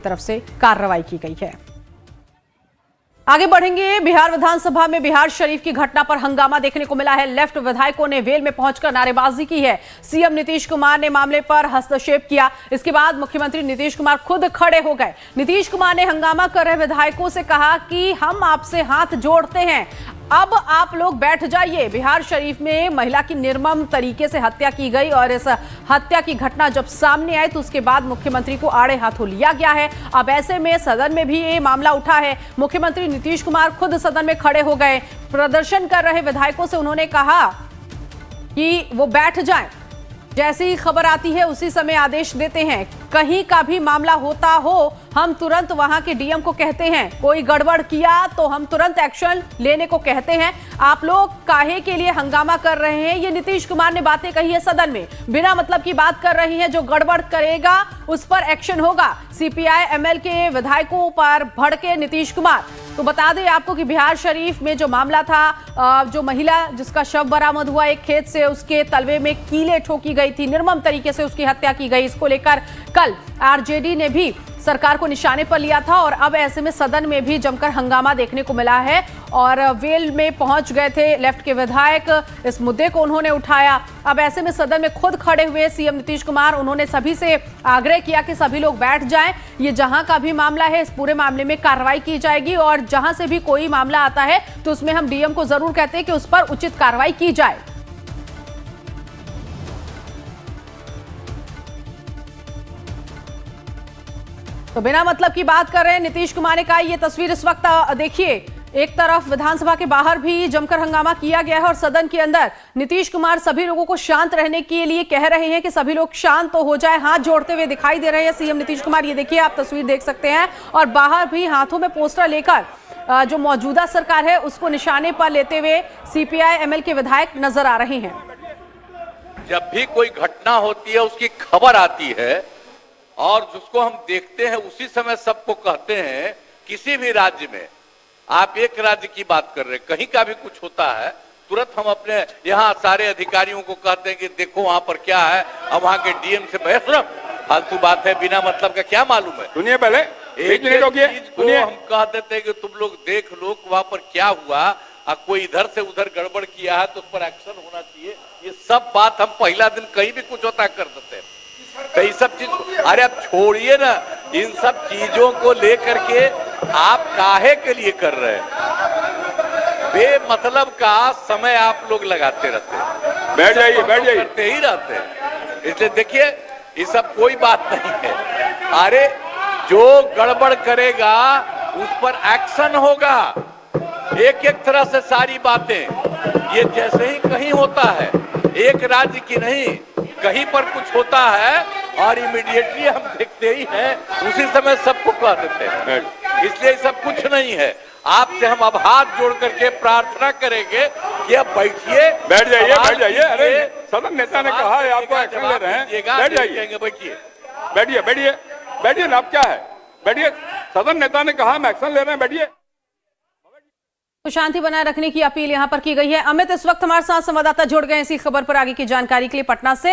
तरफ से कार्रवाई की गई है। आगे बढ़ेंगे। बिहार विधानसभा में बिहार शरीफ की घटना पर हंगामा देखने को मिला है। लेफ्ट विधायकों ने वेल में पहुंचकर नारेबाजी की है। सीएम नीतीश कुमार ने मामले पर हस्तक्षेप किया। इसके बाद मुख्यमंत्री नीतीश कुमार खुद खड़े हो गए। नीतीश कुमार ने हंगामा कर रहे विधायकों से कहा कि हम आपसे हाथ जोड़ते हैं, अब आप लोग बैठ जाइए। बिहार शरीफ में महिला की निर्मम तरीके से हत्या की गई और इस हत्या की घटना जब सामने आई तो उसके बाद मुख्यमंत्री को आड़े हाथों लिया गया है। अब ऐसे में सदन में भी ये मामला उठा है। मुख्यमंत्री नीतीश कुमार खुद सदन में खड़े हो गए। प्रदर्शन कर रहे विधायकों से उन्होंने कहा कि वो बैठ जाएं। जैसी ही खबर आती है उसी समय आदेश देते हैं। कहीं का भी मामला होता हो हम तुरंत वहां के डीएम को कहते हैं, कोई गड़बड़ किया तो हम तुरंत एक्शन लेने को कहते हैं। आप लोग काहे के लिए हंगामा कर रहे हैं? ये नीतीश कुमार ने बातें कही है सदन में, बिना मतलब की बात कर रही हैं। जो गड़बड़ करेगा उस पर एक्शन होगा। सीपीआई एमएल के विधायकों पर भड़के नीतीश कुमार। तो बता दें आपको कि बिहार शरीफ में जो मामला था, जो महिला जिसका शव बरामद हुआ एक खेत से, उसके तलवे में कीलें ठोकी गई थी, निर्मम तरीके से उसकी हत्या की गई। इसको लेकर कल आरजेडी ने भी सरकार को निशाने पर लिया था और अब ऐसे में सदन में भी जमकर हंगामा देखने को मिला है और वेल में पहुंच गए थे लेफ्ट के विधायक। इस मुद्दे को उन्होंने उठाया। अब ऐसे में सदन में खुद खड़े हुए सीएम नीतीश कुमार, उन्होंने सभी से आग्रह किया कि सभी लोग बैठ जाएं। ये जहां का भी मामला है इस पूरे मामले में कार्रवाई की जाएगी और जहां से भी कोई मामला आता है तो उसमें हम डीएम को जरूर कहते हैं कि उस पर उचित कार्रवाई की जाए। तो बिना मतलब की बात कर रहे हैं नीतीश कुमार ने कहा। ये तस्वीर इस वक्त देखिए, एक तरफ विधानसभा के बाहर भी जमकर हंगामा किया गया है और सदन के अंदर नीतीश कुमार सभी लोगों को शांत रहने के लिए कह रहे हैं कि सभी लोग शांत तो हो जाए। हाथ जोड़ते हुए दिखाई दे रहे हैं सीएम नीतीश कुमार। ये देखिए, आप तस्वीर देख सकते हैं और बाहर भी हाथों में पोस्टर लेकर जो मौजूदा सरकार है उसको निशाने पर लेते हुए सीपीआई एमएल के विधायक नजर आ रहे हैं। जब भी कोई घटना होती है उसकी खबर आती है और जिसको हम देखते हैं उसी समय सबको कहते हैं। किसी भी राज्य में, आप एक राज्य की बात कर रहे हैं, कहीं का भी कुछ होता है तुरंत हम अपने यहाँ सारे अधिकारियों को कहते हैं कि देखो वहां पर क्या है। अब वहां के डीएम से बहस, फालतू बात है, बिना मतलब का क्या मालूम है। सुनिए, पहले एक मिनट हो गया, हम कह देते हैं कि तुम लोग देख लो वहां पर क्या हुआ। कोई इधर से उधर गड़बड़ किया है तो उस पर एक्शन होना चाहिए। ये सब बात हम पहला दिन कहीं भी कुछ होता कर देते हैं। कई सब चीज, अरे अब छोड़िए ना, इन सब चीजों को लेकर के आप काहे के लिए कर रहे हैं? बेमतलब का समय आप लोग लगाते रहते हैं। बैठ जाइए, बैठ जाइए, करते ही रहते हैं। इसलिए देखिए, ये सब कोई बात नहीं है। अरे जो गड़बड़ करेगा उस पर एक्शन होगा। एक एक तरह से सारी बातें, ये जैसे ही कहीं होता है, एक राज्य की नहीं, कहीं पर कुछ होता है और इमीडिएटली हम देखते ही हैं, उसी समय सबको कह देते हैं। इसलिए सब कुछ नहीं है। आपसे हम अब हाथ जोड़ करके प्रार्थना करेंगे कि अब बैठिए, बैठ जाइए, बैठ जाइए। अरे सदन नेता ने कहा है आपको एक्शन ले रहे हैं, बैठ जाइए, बैठिए, बैठिए, बैठिए, बैठिए ना। अब क्या है, बैठिए। सदन नेता ने कहा हम एक्शन ले रहे हैं, बैठिए। तो शांति बनाए रखने की अपील यहां पर की गई है। अमित, इस वक्त हमारे साथ संवाददाता जुड़ गए इसी खबर पर आगे की जानकारी के लिए पटना से।